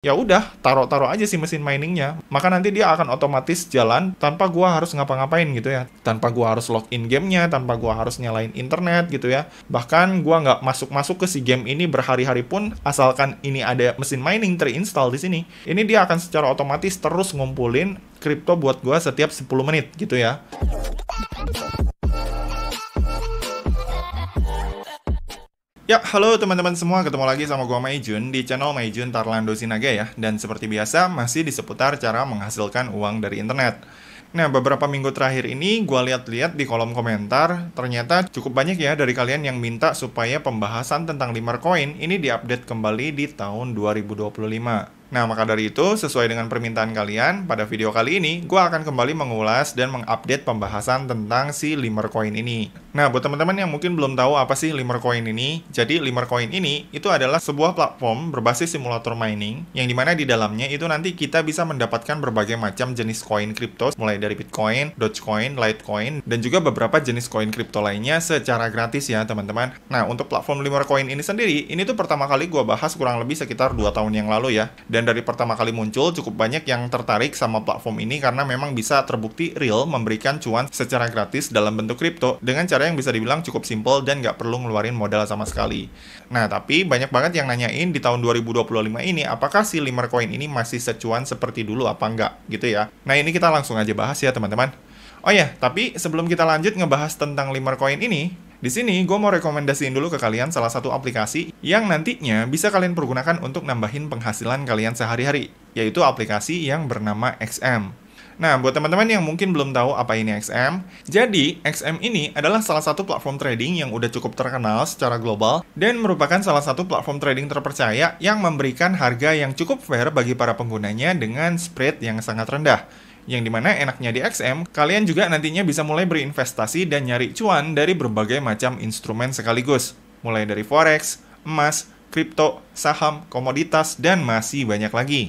ya udah taruh-taruh aja si mesin miningnya, maka nanti dia akan otomatis jalan tanpa gua harus ngapa-ngapain gitu ya, tanpa gua harus login gamenya, tanpa gua harus nyalain internet gitu ya, bahkan gua nggak masuk-masuk ke si game ini berhari-hari pun, asalkan ini ada mesin mining terinstall di sini, ini dia akan secara otomatis terus ngumpulin kripto buat gua setiap 10 menit gitu ya. Ya, halo teman-teman semua, ketemu lagi sama gua Maijun di channel Maijun Tarlando Sinaga ya. Dan seperti biasa, masih di seputar cara menghasilkan uang dari internet. Nah, beberapa minggu terakhir ini gua lihat-lihat di kolom komentar, ternyata cukup banyak ya dari kalian yang minta supaya pembahasan tentang Limercoin ini diupdate kembali di tahun 2025. Nah, maka dari itu, sesuai dengan permintaan kalian, pada video kali ini, gue akan kembali mengulas dan mengupdate pembahasan tentang si Limercoin ini. Nah, buat teman-teman yang mungkin belum tahu apa sih Limercoin ini, jadi Limercoin ini itu adalah sebuah platform berbasis simulator mining, yang dimana di dalamnya itu nanti kita bisa mendapatkan berbagai macam jenis koin kripto, mulai dari Bitcoin, Dogecoin, Litecoin, dan juga beberapa jenis koin kripto lainnya secara gratis ya, teman-teman. Nah, untuk platform Limercoin ini sendiri, ini tuh pertama kali gue bahas kurang lebih sekitar 2 tahun yang lalu ya. Dan dari pertama kali muncul, cukup banyak yang tertarik sama platform ini karena memang bisa terbukti real memberikan cuan secara gratis dalam bentuk kripto dengan cara yang bisa dibilang cukup simple dan nggak perlu ngeluarin modal sama sekali. Nah, tapi banyak banget yang nanyain di tahun 2025 ini, apakah si Limercoin ini masih secuan seperti dulu apa enggak gitu ya. Nah, ini kita langsung aja bahas ya teman-teman. Oh ya, tapi sebelum kita lanjut ngebahas tentang Limercoin ini, di sini gue mau rekomendasiin dulu ke kalian salah satu aplikasi yang nantinya bisa kalian pergunakan untuk nambahin penghasilan kalian sehari-hari, yaitu aplikasi yang bernama XM. Nah, buat teman-teman yang mungkin belum tahu apa ini XM, jadi XM ini adalah salah satu platform trading yang udah cukup terkenal secara global dan merupakan salah satu platform trading terpercaya yang memberikan harga yang cukup fair bagi para penggunanya dengan spread yang sangat rendah. Yang dimana enaknya di XM, kalian juga nantinya bisa mulai berinvestasi dan nyari cuan dari berbagai macam instrumen sekaligus. Mulai dari forex, emas, kripto, saham, komoditas, dan masih banyak lagi.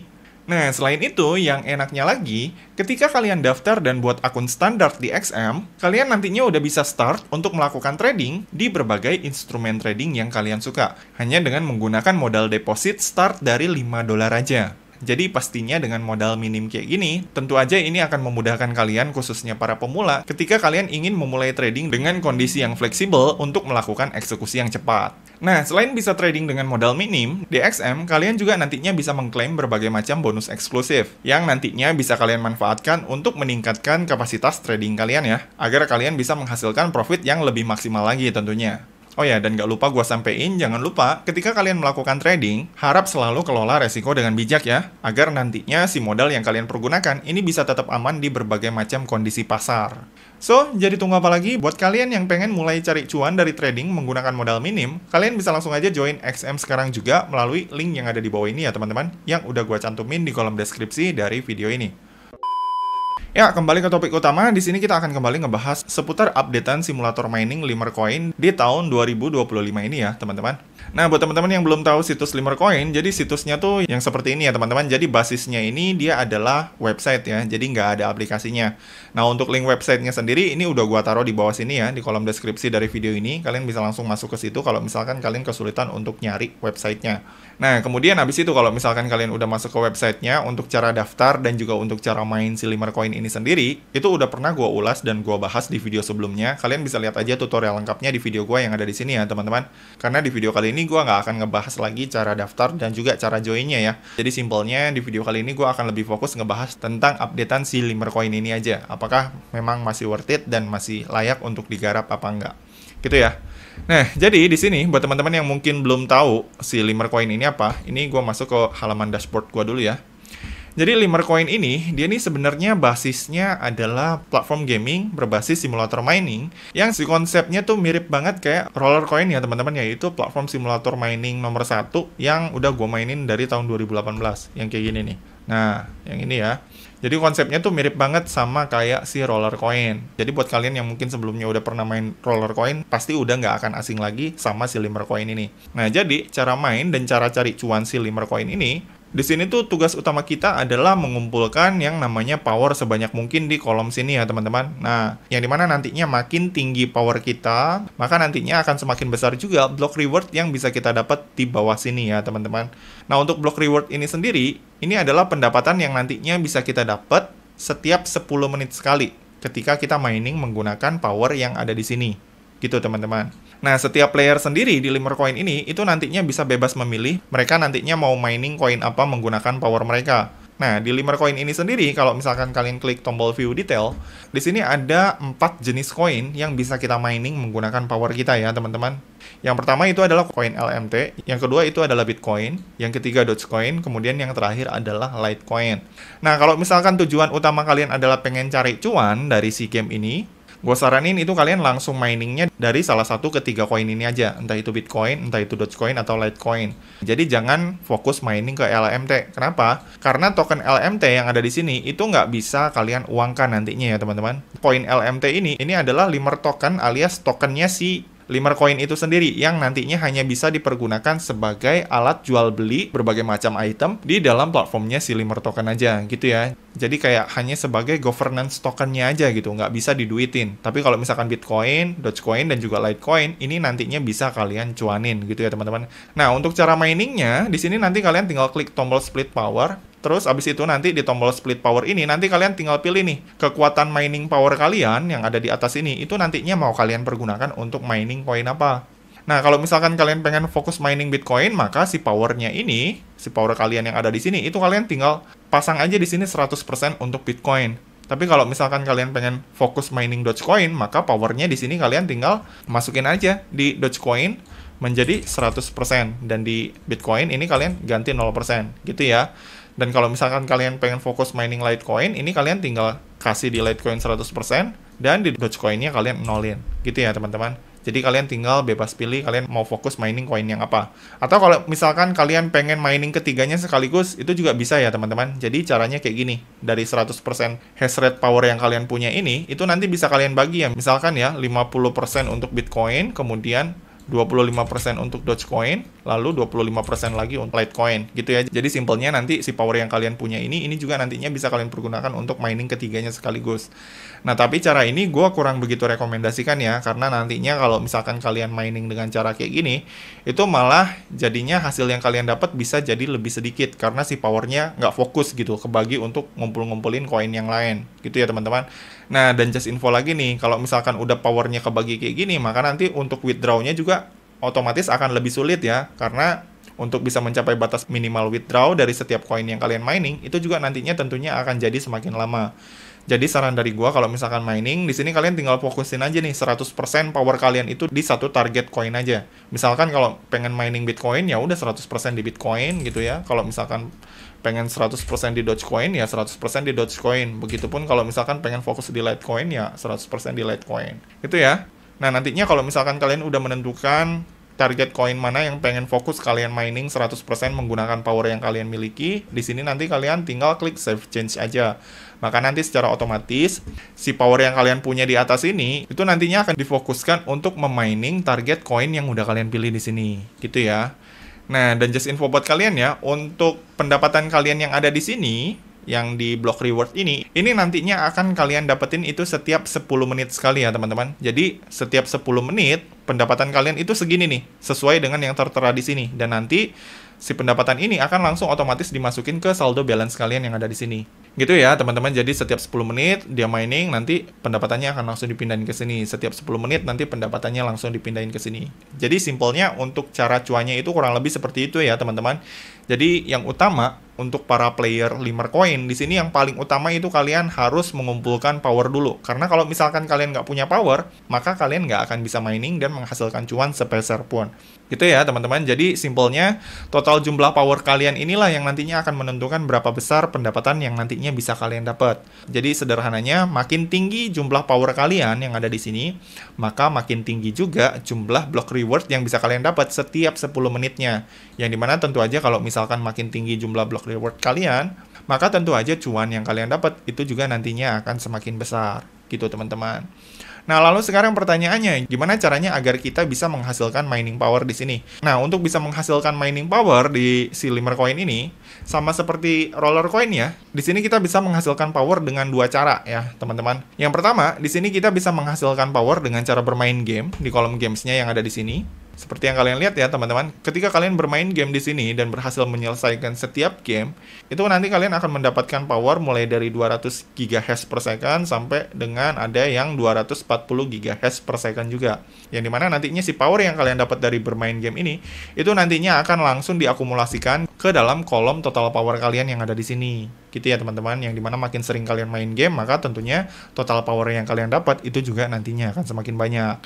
Nah, selain itu, yang enaknya lagi, ketika kalian daftar dan buat akun standar di XM, kalian nantinya udah bisa start untuk melakukan trading di berbagai instrumen trading yang kalian suka. Hanya dengan menggunakan modal deposit start dari $5 aja. Jadi pastinya dengan modal minim kayak gini, tentu aja ini akan memudahkan kalian khususnya para pemula ketika kalian ingin memulai trading dengan kondisi yang fleksibel untuk melakukan eksekusi yang cepat. Nah, selain bisa trading dengan modal minim, di XM kalian juga nantinya bisa mengklaim berbagai macam bonus eksklusif yang nantinya bisa kalian manfaatkan untuk meningkatkan kapasitas trading kalian ya, agar kalian bisa menghasilkan profit yang lebih maksimal lagi tentunya. Oh ya, dan gak lupa gue sampein, jangan lupa ketika kalian melakukan trading, harap selalu kelola resiko dengan bijak ya, agar nantinya si modal yang kalian pergunakan ini bisa tetap aman di berbagai macam kondisi pasar. So, jadi tunggu apa lagi? Buat kalian yang pengen mulai cari cuan dari trading menggunakan modal minim, kalian bisa langsung aja join XM sekarang juga melalui link yang ada di bawah ini ya teman-teman, yang udah gue cantumin di kolom deskripsi dari video ini. Ya, kembali ke topik utama. Di sini kita akan kembali ngebahas seputar updatean simulator mining Limercoin di tahun 2025 ini ya, teman-teman. Nah, buat teman-teman yang belum tahu situs Limercoin, jadi situsnya tuh yang seperti ini ya, teman-teman. Jadi basisnya ini dia adalah website ya, jadi nggak ada aplikasinya. Nah, untuk link websitenya sendiri, ini udah gua taruh di bawah sini ya, di kolom deskripsi dari video ini. Kalian bisa langsung masuk ke situ kalau misalkan kalian kesulitan untuk nyari websitenya. Nah, kemudian habis itu kalau misalkan kalian udah masuk ke websitenya, untuk cara daftar dan juga untuk cara main si Limercoin ini sendiri, itu udah pernah gua ulas dan gua bahas di video sebelumnya. Kalian bisa lihat aja tutorial lengkapnya di video gua yang ada di sini ya, teman-teman. Karena di video kali ini gue nggak akan ngebahas lagi cara daftar dan juga cara joinnya ya. Jadi simpelnya di video kali ini gue akan lebih fokus ngebahas tentang updatean si Limercoin ini aja. Apakah memang masih worth it dan masih layak untuk digarap apa enggak. Gitu ya. Nah, jadi di sini buat teman-teman yang mungkin belum tahu si Limercoin ini apa, ini gue masuk ke halaman dashboard gue dulu ya. Jadi Limercoin ini, dia nih sebenarnya basisnya adalah platform gaming berbasis simulator mining yang si konsepnya tuh mirip banget kayak Rollercoin ya teman-teman, yaitu platform simulator mining nomor 1 yang udah gue mainin dari tahun 2018, yang kayak gini nih. Nah, yang ini ya. Jadi konsepnya tuh mirip banget sama kayak si Rollercoin. Jadi buat kalian yang mungkin sebelumnya udah pernah main Rollercoin, pasti udah nggak akan asing lagi sama si Limercoin ini. Nah, jadi cara main dan cara cari cuan si Limercoin ini, Di sini tuh tugas utama kita adalah mengumpulkan yang namanya power sebanyak mungkin di kolom sini ya teman-teman. Nah, yang dimana nantinya makin tinggi power kita, maka nantinya akan semakin besar juga block reward yang bisa kita dapat di bawah sini ya teman-teman. Nah, untuk block reward ini sendiri, ini adalah pendapatan yang nantinya bisa kita dapat setiap 10 menit sekali ketika kita mining menggunakan power yang ada di sini. Gitu teman-teman. Nah, setiap player sendiri di Limmer Coin ini itu nantinya bisa bebas memilih mereka nantinya mau mining koin apa menggunakan power mereka. Nah, di Limmer Coin ini sendiri kalau misalkan kalian klik tombol view detail, di sini ada 4 jenis koin yang bisa kita mining menggunakan power kita ya, teman-teman. Yang pertama itu adalah koin LMT, yang kedua itu adalah Bitcoin, yang ketiga Dogecoin, kemudian yang terakhir adalah Litecoin. Nah, kalau misalkan tujuan utama kalian adalah pengen cari cuan dari si game ini, gue saranin itu kalian langsung miningnya dari salah satu ketiga koin ini aja. Entah itu Bitcoin, entah itu Dogecoin, atau Litecoin. Jadi jangan fokus mining ke LMT. Kenapa? Karena token LMT yang ada di sini itu nggak bisa kalian uangkan nantinya ya teman-teman. Koin LMT ini adalah Limmer token alias tokennya si Limmer Coin itu sendiri yang nantinya hanya bisa dipergunakan sebagai alat jual beli berbagai macam item di dalam platformnya si Limmer token aja gitu ya. Jadi kayak hanya sebagai governance tokennya aja gitu, nggak bisa diduitin. Tapi kalau misalkan Bitcoin, Dogecoin, dan juga Litecoin, ini nantinya bisa kalian cuanin gitu ya teman-teman. Nah, untuk cara miningnya, di sini nanti kalian tinggal klik tombol split power. Terus abis itu nanti di tombol split power ini, nanti kalian tinggal pilih nih, kekuatan mining power kalian yang ada di atas ini, itu nantinya mau kalian pergunakan untuk mining koin apa. Nah, kalau misalkan kalian pengen fokus mining Bitcoin, maka si powernya ini, si power kalian yang ada di sini, itu kalian tinggal pasang aja di sini 100% untuk Bitcoin. Tapi kalau misalkan kalian pengen fokus mining Dogecoin, maka powernya di sini kalian tinggal masukin aja di Dogecoin menjadi 100%. Dan di Bitcoin ini kalian ganti 0%, gitu ya. Dan kalau misalkan kalian pengen fokus mining Litecoin, ini kalian tinggal kasih di Litecoin 100%, dan di Dogecoin-nya kalian nolin. Gitu ya teman-teman. Jadi kalian tinggal bebas pilih kalian mau fokus mining koin yang apa. Atau kalau misalkan kalian pengen mining ketiganya sekaligus, itu juga bisa ya teman-teman. Jadi caranya kayak gini. Dari 100% hash rate power yang kalian punya ini, itu nanti bisa kalian bagi ya. Misalkan ya, 50% untuk Bitcoin, kemudian 25% untuk Dogecoin, lalu 25% lagi untuk Litecoin, gitu ya. Jadi simpelnya nanti si power yang kalian punya ini juga nantinya bisa kalian pergunakan untuk mining ketiganya sekaligus. Nah, tapi cara ini gue kurang begitu rekomendasikan ya, karena nantinya kalau misalkan kalian mining dengan cara kayak gini, itu malah jadinya hasil yang kalian dapat bisa jadi lebih sedikit, karena si powernya nggak fokus gitu, kebagi untuk ngumpul-ngumpulin koin yang lain, gitu ya teman-teman. Nah, dan just info lagi nih, kalau misalkan udah powernya kebagi kayak gini, maka nanti untuk withdraw-nya juga otomatis akan lebih sulit ya, karena untuk bisa mencapai batas minimal withdraw dari setiap koin yang kalian mining, itu juga nantinya tentunya akan jadi semakin lama. Jadi saran dari gua kalau misalkan mining, di sini kalian tinggal fokusin aja nih 100% power kalian itu di satu target koin aja. Misalkan kalau pengen mining Bitcoin, ya udah 100% di Bitcoin gitu ya. Kalau misalkan pengen 100% di Dogecoin, ya 100% di Dogecoin. Begitupun kalau misalkan pengen fokus di Litecoin, ya 100% di Litecoin. Gitu ya. Nah, nantinya kalau misalkan kalian udah menentukan target koin mana yang pengen fokus kalian mining 100% menggunakan power yang kalian miliki, di sini nanti kalian tinggal klik save change aja. Maka nanti secara otomatis si power yang kalian punya di atas ini itu nantinya akan difokuskan untuk memining target koin yang udah kalian pilih di sini, gitu ya. Nah, dan just info buat kalian ya, untuk pendapatan kalian yang ada di sini, yang di block reward ini nantinya akan kalian dapetin itu setiap 10 menit sekali ya teman-teman. Jadi setiap 10 menit pendapatan kalian itu segini nih, sesuai dengan yang tertera di sini. Dan nanti si pendapatan ini akan langsung otomatis dimasukin ke saldo balance kalian yang ada di sini. Gitu ya teman-teman. Jadi setiap 10 menit dia mining, nanti pendapatannya akan langsung dipindahin ke sini. Setiap 10 menit nanti pendapatannya langsung dipindahin ke sini. Jadi simpelnya untuk cara cuannya itu kurang lebih seperti itu ya teman-teman. Jadi yang utama untuk para player Limmer Coin di sini yang paling utama itu kalian harus mengumpulkan power dulu. Karena kalau misalkan kalian nggak punya power, maka kalian nggak akan bisa mining dan menghasilkan cuan sepeser pun. Gitu ya teman-teman. Jadi simpelnya total jumlah power kalian inilah yang nantinya akan menentukan berapa besar pendapatan yang nantinya bisa kalian dapat. Jadi sederhananya makin tinggi jumlah power kalian yang ada di sini, maka makin tinggi juga jumlah block reward yang bisa kalian dapat setiap 10 menitnya. Yang dimana tentu aja kalau misalkan makin tinggi jumlah block reward kalian, maka tentu aja cuan yang kalian dapat itu juga nantinya akan semakin besar gitu teman-teman. Nah, lalu sekarang pertanyaannya, gimana caranya agar kita bisa menghasilkan mining power di sini? Nah, untuk bisa menghasilkan mining power di si Limmer Coin ini, sama seperti Roller Coin ya, di sini kita bisa menghasilkan power dengan dua cara ya, teman-teman. Yang pertama, di sini kita bisa menghasilkan power dengan cara bermain game di kolom gamesnya yang ada di sini. Seperti yang kalian lihat ya teman-teman, ketika kalian bermain game di sini dan berhasil menyelesaikan setiap game, itu nanti kalian akan mendapatkan power mulai dari 200 GHz per second sampai dengan ada yang 240 GHz per second juga. Yang dimana nantinya si power yang kalian dapat dari bermain game ini, itu nantinya akan langsung diakumulasikan ke dalam kolom total power kalian yang ada di sini. Gitu ya teman-teman, yang dimana makin sering kalian main game, maka tentunya total power yang kalian dapat itu juga nantinya akan semakin banyak.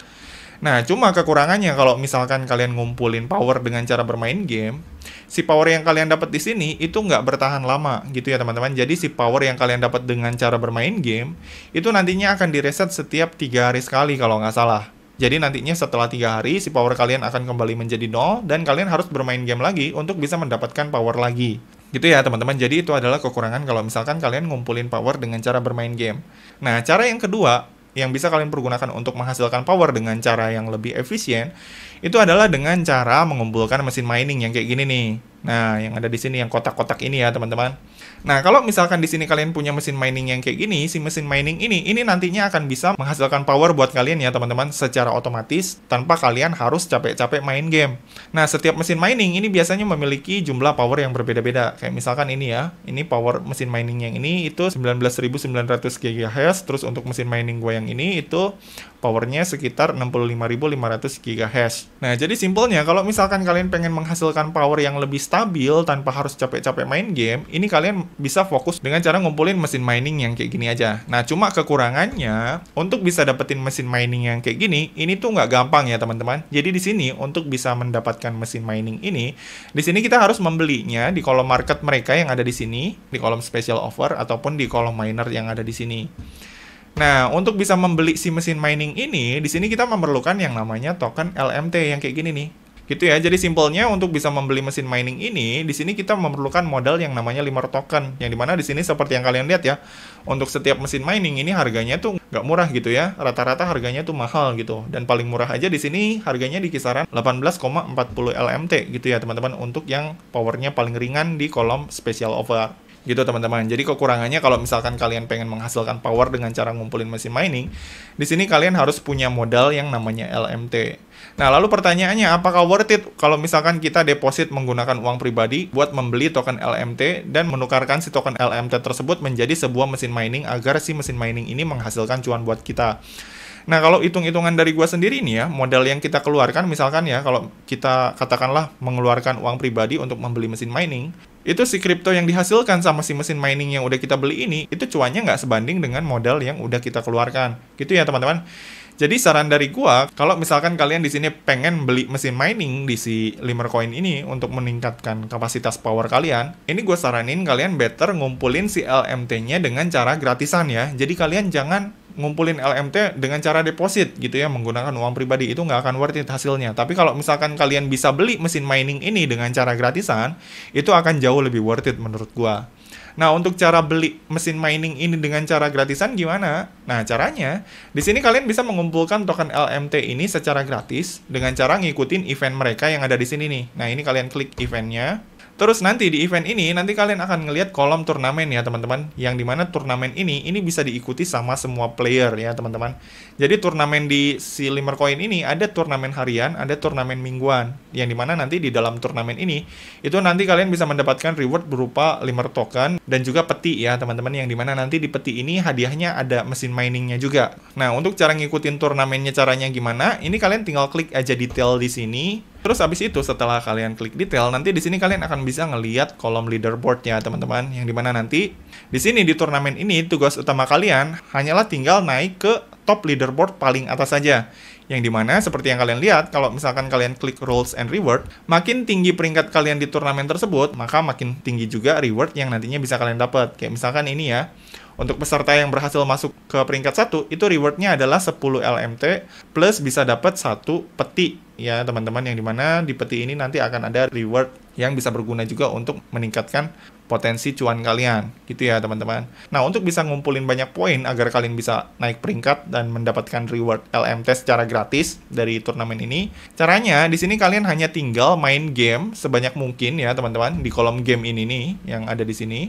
Nah, cuma kekurangannya kalau misalkan kalian ngumpulin power dengan cara bermain game, si power yang kalian dapat di sini itu nggak bertahan lama gitu ya teman-teman. Jadi si power yang kalian dapat dengan cara bermain game, itu nantinya akan direset setiap 3 hari sekali kalau nggak salah. Jadi nantinya setelah 3 hari, si power kalian akan kembali menjadi 0, dan kalian harus bermain game lagi untuk bisa mendapatkan power lagi. Gitu ya teman-teman, jadi itu adalah kekurangan kalau misalkan kalian ngumpulin power dengan cara bermain game. Nah, cara yang kedua, yang bisa kalian pergunakan untuk menghasilkan power dengan cara yang lebih efisien, itu adalah dengan cara mengumpulkan mesin mining yang kayak gini nih. Nah, yang ada di sini yang kotak-kotak ini ya, teman-teman. Nah, kalau misalkan di sini kalian punya mesin mining yang kayak gini, si mesin mining ini nantinya akan bisa menghasilkan power buat kalian ya, teman-teman, secara otomatis tanpa kalian harus capek-capek main game. Nah, setiap mesin mining ini biasanya memiliki jumlah power yang berbeda-beda. Kayak misalkan ini ya, ini power mesin mining yang ini itu 19.900 GHz, terus untuk mesin mining gue yang ini itu powernya sekitar 65.500 GHz. Nah, jadi simpelnya kalau misalkan kalian pengen menghasilkan power yang lebih stabil tanpa harus capek-capek main game, ini kalian bisa fokus dengan cara ngumpulin mesin mining yang kayak gini aja. Nah, cuma kekurangannya untuk bisa dapetin mesin mining yang kayak gini, ini tuh nggak gampang ya teman-teman. Jadi di sini untuk bisa mendapatkan mesin mining ini, di sini kita harus membelinya di kolom market mereka yang ada di sini, di kolom special offer ataupun di kolom miner yang ada di sini. Nah, untuk bisa membeli si mesin mining ini, di sini kita memerlukan yang namanya token LMT yang kayak gini nih. Gitu ya, jadi simpelnya untuk bisa membeli mesin mining ini, di sini kita memerlukan modal yang namanya Limmer token. Yang dimana di sini seperti yang kalian lihat ya, untuk setiap mesin mining ini harganya tuh nggak murah gitu ya, rata-rata harganya tuh mahal gitu. Dan paling murah aja di sini harganya di kisaran 18,40 LMT gitu ya teman-teman, untuk yang powernya paling ringan di kolom special offer. Gitu teman-teman. Jadi kekurangannya kalau misalkan kalian pengen menghasilkan power dengan cara ngumpulin mesin mining, di sini kalian harus punya modal yang namanya LMT. Nah, lalu pertanyaannya, apakah worth it kalau misalkan kita deposit menggunakan uang pribadi buat membeli token LMT dan menukarkan si token LMT tersebut menjadi sebuah mesin mining agar si mesin mining ini menghasilkan cuan buat kita? Nah, kalau hitung-hitungan dari gua sendiri nih ya, modal yang kita keluarkan misalkan ya, kalau kita katakanlah mengeluarkan uang pribadi untuk membeli mesin mining, itu si kripto yang dihasilkan sama si mesin mining yang udah kita beli ini, itu cuannya nggak sebanding dengan modal yang udah kita keluarkan. Gitu ya teman-teman. Jadi saran dari gua, kalau misalkan kalian di sini pengen beli mesin mining di si Limmer Coin ini untuk meningkatkan kapasitas power kalian, ini gua saranin kalian better ngumpulin si LMT-nya dengan cara gratisan ya. Jadi kalian jangan ngumpulin LMT dengan cara deposit gitu ya, menggunakan uang pribadi, itu nggak akan worth it hasilnya. Tapi kalau misalkan kalian bisa beli mesin mining ini dengan cara gratisan, itu akan jauh lebih worth it menurut gua. Nah, untuk cara beli mesin mining ini dengan cara gratisan gimana? Nah, caranya, di sini kalian bisa mengumpulkan token LMT ini secara gratis dengan cara ngikutin event mereka yang ada di sini nih. Nah, ini kalian klik eventnya. Terus nanti di event ini, nanti kalian akan ngelihat kolom turnamen ya teman-teman. Yang dimana turnamen ini bisa diikuti sama semua player ya teman-teman. Jadi turnamen di si Limmer Coin ini ada turnamen harian, ada turnamen mingguan. Yang dimana nanti di dalam turnamen ini, itu nanti kalian bisa mendapatkan reward berupa Limmer token dan juga peti ya teman-teman. Yang dimana nanti di peti ini hadiahnya ada mesin miningnya juga. Nah, untuk cara ngikutin turnamennya caranya gimana? Ini kalian tinggal klik aja detail di sini. Terus habis itu setelah kalian klik detail, nanti di sini kalian akan bisa ngelihat kolom leaderboard-nya teman-teman, yang dimana nanti di sini di turnamen ini tugas utama kalian hanyalah tinggal naik ke top leaderboard paling atas saja. Yang dimana seperti yang kalian lihat, kalau misalkan kalian klik rules and reward, makin tinggi peringkat kalian di turnamen tersebut, maka makin tinggi juga reward yang nantinya bisa kalian dapat. Kayak misalkan ini ya, untuk peserta yang berhasil masuk ke peringkat 1, itu rewardnya adalah 10 LMT plus bisa dapat 1 peti ya teman-teman, yang dimana di peti ini nanti akan ada reward yang bisa berguna juga untuk meningkatkan potensi cuan kalian, gitu ya teman-teman. Nah, untuk bisa ngumpulin banyak poin agar kalian bisa naik peringkat dan mendapatkan reward LMT secara gratis dari turnamen ini, caranya di sini kalian hanya tinggal main game sebanyak mungkin ya teman-teman di kolom game ini nih yang ada di sini.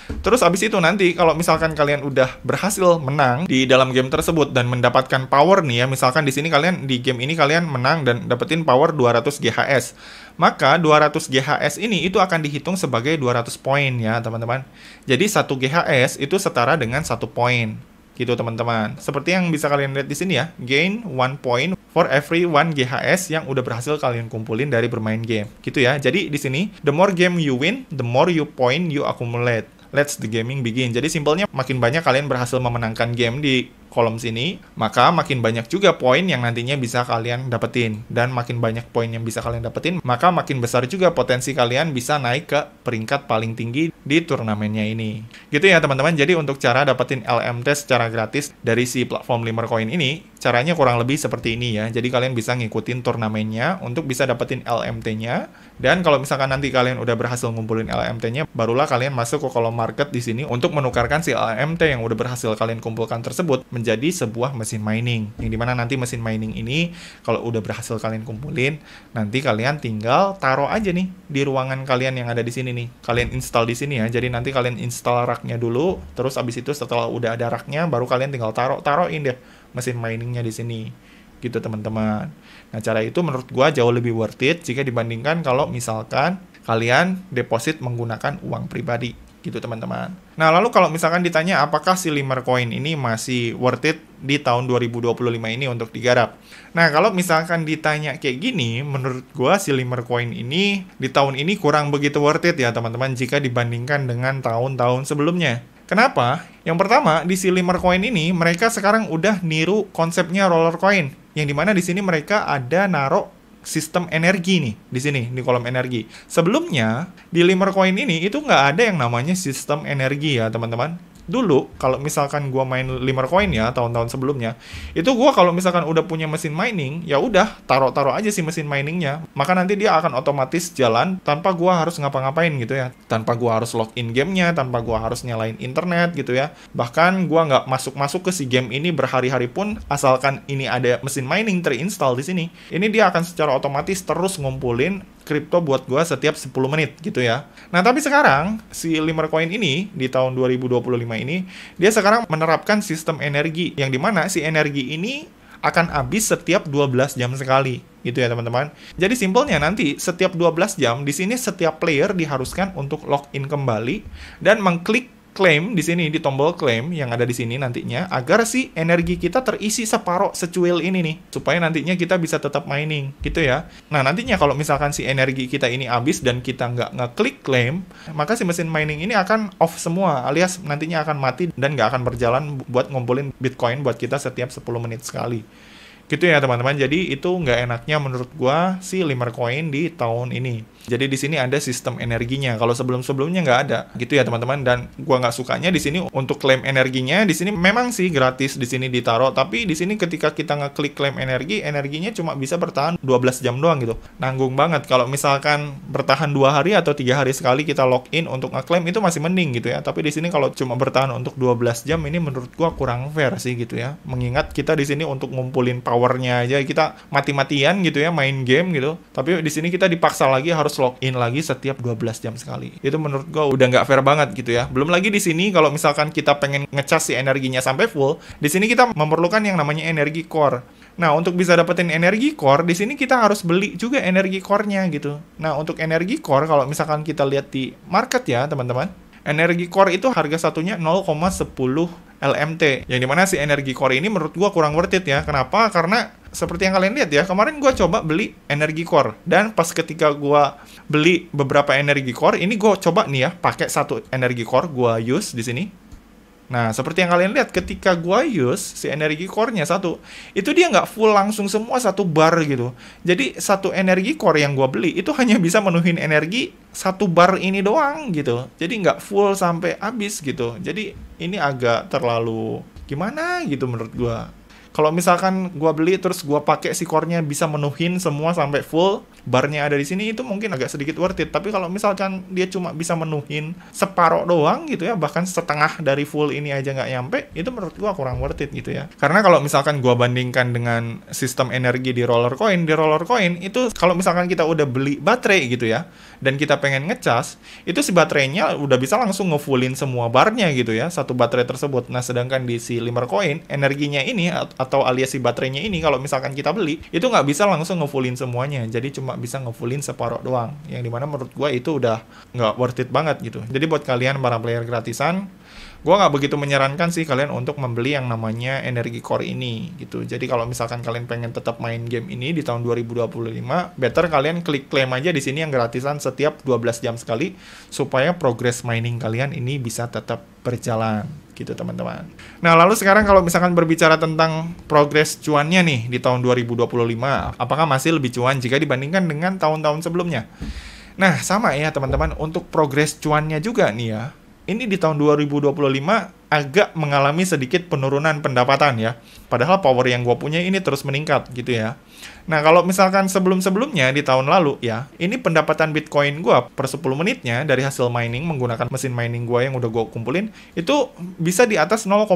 Terus abis itu nanti kalau misalkan kalian udah berhasil menang di dalam game tersebut dan mendapatkan power nih ya, misalkan di sini kalian di game ini kalian menang dan dapetin power 200 GHS. Maka 200 GHS ini itu akan dihitung sebagai 200 poin ya, teman-teman. Jadi 1 GHS itu setara dengan 1 poin. Gitu teman-teman. Seperti yang bisa kalian lihat di sini ya, gain 1 point for every 1 GHS yang udah berhasil kalian kumpulin dari bermain game. Gitu ya. Jadi di sini the more game you win, the more you point you accumulate. Let's the gaming begin. Jadi simpelnya makin banyak kalian berhasil memenangkan game di kolom sini, maka makin banyak juga poin yang nantinya bisa kalian dapetin. Dan makin banyak poin yang bisa kalian dapetin, maka makin besar juga potensi kalian bisa naik ke peringkat paling tinggi di turnamennya ini. Gitu ya teman-teman. Jadi untuk cara dapetin LMT secara gratis dari si platform Limercoin ini, caranya kurang lebih seperti ini ya. Jadi kalian bisa ngikutin turnamennya untuk bisa dapetin LMT-nya. Dan kalau misalkan nanti kalian udah berhasil ngumpulin LMT-nya, barulah kalian masuk ke kolom market di sini untuk menukarkan si LMT yang udah berhasil kalian kumpulkan tersebut menjadi sebuah mesin mining. Yang dimana nanti mesin mining ini kalau udah berhasil kalian kumpulin, nanti kalian tinggal taruh aja nih di ruangan kalian yang ada di sini nih. Kalian install di sini ya. Jadi nanti kalian install raknya dulu, terus abis itu setelah udah ada raknya, baru kalian tinggal taruhin deh mesin miningnya di sini. Gitu teman-teman. Nah, cara itu menurut gua jauh lebih worth it jika dibandingkan kalau misalkan kalian deposit menggunakan uang pribadi. Gitu teman-teman. Nah, lalu kalau misalkan ditanya apakah si Limercoin ini masih worth it di tahun 2025 ini untuk digarap. Nah, kalau misalkan ditanya kayak gini, menurut gua si Limercoin ini di tahun ini kurang begitu worth it ya teman-teman jika dibandingkan dengan tahun-tahun sebelumnya. Kenapa? Yang pertama, di si Limercoin ini mereka sekarang udah niru konsepnya roller coin, yang dimana di sini mereka ada naruh sistem energi nih di sini di kolom energi. Sebelumnya di Limercoin ini itu nggak ada yang namanya sistem energi ya teman-teman. Dulu kalau misalkan gua main Limercoin ya tahun-tahun sebelumnya, itu gua kalau misalkan udah punya mesin mining, ya udah taruh aja sih mesin miningnya, maka nanti dia akan otomatis jalan tanpa gua harus ngapa-ngapain gitu ya, tanpa gua harus login gamenya, tanpa gua harus nyalain internet gitu ya. Bahkan gua nggak masuk ke si game ini berhari-hari pun, asalkan ini ada mesin mining terinstall di sini, ini dia akan secara otomatis terus ngumpulin kripto buat gua setiap 10 menit gitu ya. Nah, tapi sekarang si Limercoin ini di tahun 2025 ini dia sekarang menerapkan sistem energi yang dimana si energi ini akan habis setiap 12 jam sekali gitu ya teman-teman. Jadi simpelnya nanti setiap 12 jam di sini setiap player diharuskan untuk login kembali dan mengklik claim di sini di tombol claim yang ada di sini nantinya agar si energi kita terisi separoh secuil ini nih supaya nantinya kita bisa tetap mining gitu ya. Nah, nantinya kalau misalkan si energi kita ini habis dan kita nggak ngeklik claim, maka si mesin mining ini akan off semua alias nantinya akan mati dan nggak akan berjalan buat ngumpulin Bitcoin buat kita setiap 10 menit sekali. Gitu ya teman-teman. Jadi itu nggak enaknya menurut gua si Limercoin di tahun ini. Jadi di sini ada sistem energinya. Kalau sebelum-sebelumnya nggak ada, gitu ya teman-teman. Dan gua nggak sukanya di sini untuk klaim energinya di sini memang sih gratis di sini ditaruh. Tapi di sini ketika kita ngeklik klaim energi, energinya cuma bisa bertahan 12 jam doang gitu. Nanggung banget. Kalau misalkan bertahan 2 hari atau 3 hari sekali kita login untuk ngeklaim itu masih mending gitu ya. Tapi di sini kalau cuma bertahan untuk 12 jam ini menurut gua kurang fair sih gitu ya. Mengingat kita di sini untuk ngumpulin powernya aja kita mati-matian gitu ya main game gitu. Tapi di sini kita dipaksa lagi harus login lagi setiap 12 jam sekali. Itu menurut gua udah nggak fair banget gitu ya. Belum lagi di sini kalau misalkan kita pengen ngecas si energinya sampai full, di sini kita memerlukan yang namanya energi core. Nah, untuk bisa dapetin energi core, di sini kita harus beli juga energi core-nya gitu. Nah, untuk energi core kalau misalkan kita lihat di market ya, teman-teman. Energi core itu harga satunya 0,10 LMT. Yang dimana si energi core ini menurut gua kurang worth it ya. Kenapa? Karena seperti yang kalian lihat ya, kemarin gue coba beli energi core dan pas ketika gue beli beberapa energi core, ini gue coba nih ya pakai satu energi core gue use di sini. Nah, seperti yang kalian lihat ketika gue use si energi core-nya satu, itu dia nggak full langsung semua satu bar gitu. Jadi satu energi core yang gue beli itu hanya bisa menuhin energi satu bar ini doang gitu. Jadi nggak full sampai habis gitu. Jadi ini agak terlalu gimana gitu menurut gue. Kalau misalkan gua beli terus gua pakai si core-nya bisa menuhin semua sampai full, barnya ada di sini, itu mungkin agak sedikit worth it. Tapi kalau misalkan dia cuma bisa menuhin separoh doang gitu ya, bahkan setengah dari full ini aja nggak nyampe, itu menurut gua kurang worth it gitu ya. Karena kalau misalkan gua bandingkan dengan sistem energi di Roller Coin itu kalau misalkan kita udah beli baterai gitu ya, dan kita pengen ngecas, itu si baterainya udah bisa langsung ngefullin semua barnya gitu ya, satu baterai tersebut. Nah, sedangkan di si Limmer Coin, energinya ini atau alias si baterainya ini, kalau misalkan kita beli, itu nggak bisa langsung ngefullin semuanya. Jadi cuma bisa ngefullin separoh doang. Yang dimana menurut gue itu udah nggak worth it banget gitu. Jadi buat kalian para player gratisan, gue nggak begitu menyarankan sih kalian untuk membeli yang namanya Energy Core ini gitu. Jadi kalau misalkan kalian pengen tetap main game ini di tahun 2025, better kalian klik claim aja di sini yang gratisan setiap 12 jam sekali, supaya progress mining kalian ini bisa tetap berjalan gitu teman-teman. Nah, lalu sekarang kalau misalkan berbicara tentang progres cuannya nih di tahun 2025, apakah masih lebih cuan jika dibandingkan dengan tahun-tahun sebelumnya? Nah, sama ya teman-teman, untuk progres cuannya juga nih ya. Ini di tahun 2025 agak mengalami sedikit penurunan pendapatan ya. Padahal power yang gue punya ini terus meningkat gitu ya. Nah, kalau misalkan sebelum-sebelumnya di tahun lalu ya, ini pendapatan Bitcoin gue per 10 menitnya dari hasil mining menggunakan mesin mining gue yang udah gue kumpulin, itu bisa di atas 0,0004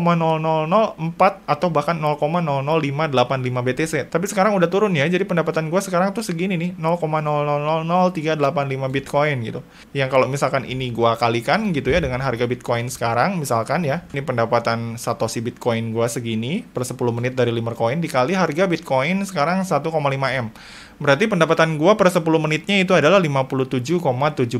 atau bahkan 0,00585 BTC. Tapi sekarang udah turun ya, jadi pendapatan gue sekarang tuh segini nih, 0,000385 Bitcoin gitu. Yang kalau misalkan ini gue kalikan gitu ya dengan harga Bitcoin sekarang, misalkan ya, ini pendapatan Satoshi Bitcoin gue segini per 10 menit dari Limmer Coin dikali harga Bitcoin sekarang 1,5 M. Berarti pendapatan gua per 10 menitnya itu adalah 57,75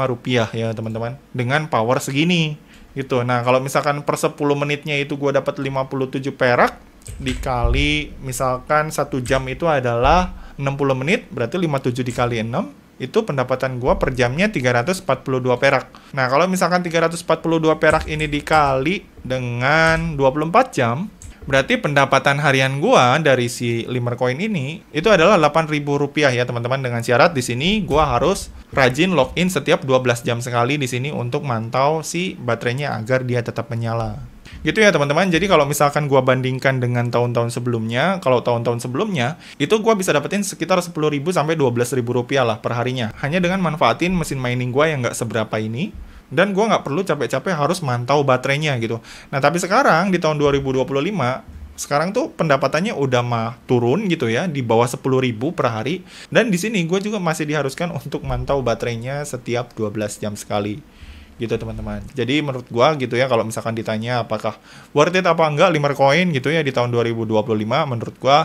rupiah ya teman-teman. Dengan power segini gitu. Nah, kalau misalkan per 10 menitnya itu gua dapat 57 perak dikali misalkan 1 jam itu adalah 60 menit, berarti 57 dikali 6 itu pendapatan gua per jamnya 342 perak. Nah, kalau misalkan 342 perak ini dikali dengan 24 jam, berarti pendapatan harian gua dari si Limmer Coin ini itu adalah Rp8.000 ya teman-teman, dengan syarat di sini gua harus rajin login setiap 12 jam sekali di sini untuk mantau si baterainya agar dia tetap menyala. Gitu ya teman-teman. Jadi kalau misalkan gua bandingkan dengan tahun-tahun sebelumnya, kalau tahun-tahun sebelumnya itu gua bisa dapetin sekitar 10.000 sampai 12.000 rupiah lah per harinya. Hanya dengan manfaatin mesin mining gua yang nggak seberapa ini. Dan gue nggak perlu capek-capek harus mantau baterainya gitu. Nah, tapi sekarang di tahun 2025, sekarang tuh pendapatannya udah mah turun gitu ya, di bawah 10.000 per hari. Dan di sini gue juga masih diharuskan untuk mantau baterainya setiap 12 jam sekali. Gitu teman-teman. Jadi menurut gue gitu ya, kalau misalkan ditanya apakah worth it apa enggak Limmer Coin gitu ya di tahun 2025, menurut gue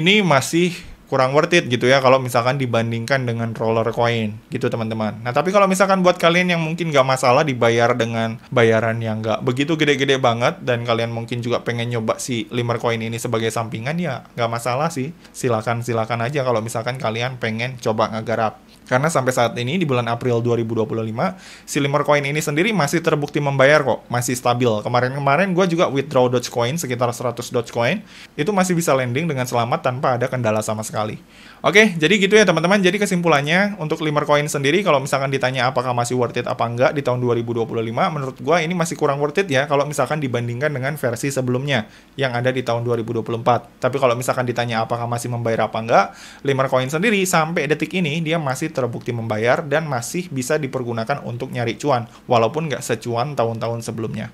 ini masih kurang worth it gitu ya kalau misalkan dibandingkan dengan Roller Coin gitu teman-teman. Nah, tapi kalau misalkan buat kalian yang mungkin nggak masalah dibayar dengan bayaran yang nggak begitu gede-gede banget, dan kalian mungkin juga pengen nyoba si Limmer Coin ini sebagai sampingan, ya nggak masalah sih. Silakan aja kalau misalkan kalian pengen coba ngegarap. Karena sampai saat ini di bulan April 2025, si Limmer Coin ini sendiri masih terbukti membayar kok, masih stabil. Kemarin gue juga withdraw Dogecoin sekitar 100 Dogecoin, itu masih bisa landing dengan selamat tanpa ada kendala sama sekali. Oke, jadi gitu ya teman-teman. Jadi kesimpulannya untuk Limmer Coin sendiri, kalau misalkan ditanya apakah masih worth it apa enggak di tahun 2025, menurut gue ini masih kurang worth it ya kalau misalkan dibandingkan dengan versi sebelumnya yang ada di tahun 2024. Tapi kalau misalkan ditanya apakah masih membayar apa enggak, Limmer Coin sendiri sampai detik ini dia masih terbukti membayar dan masih bisa dipergunakan untuk nyari cuan, walaupun nggak secuan tahun-tahun sebelumnya.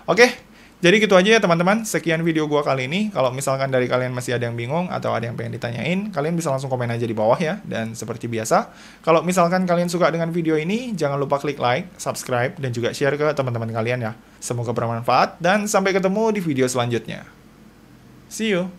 Oke, jadi gitu aja ya teman-teman. Sekian video gua kali ini. Kalau misalkan dari kalian masih ada yang bingung atau ada yang pengen ditanyain, kalian bisa langsung komen aja di bawah ya. Dan seperti biasa, kalau misalkan kalian suka dengan video ini, jangan lupa klik like, subscribe, dan juga share ke teman-teman kalian ya. Semoga bermanfaat dan sampai ketemu di video selanjutnya. See you!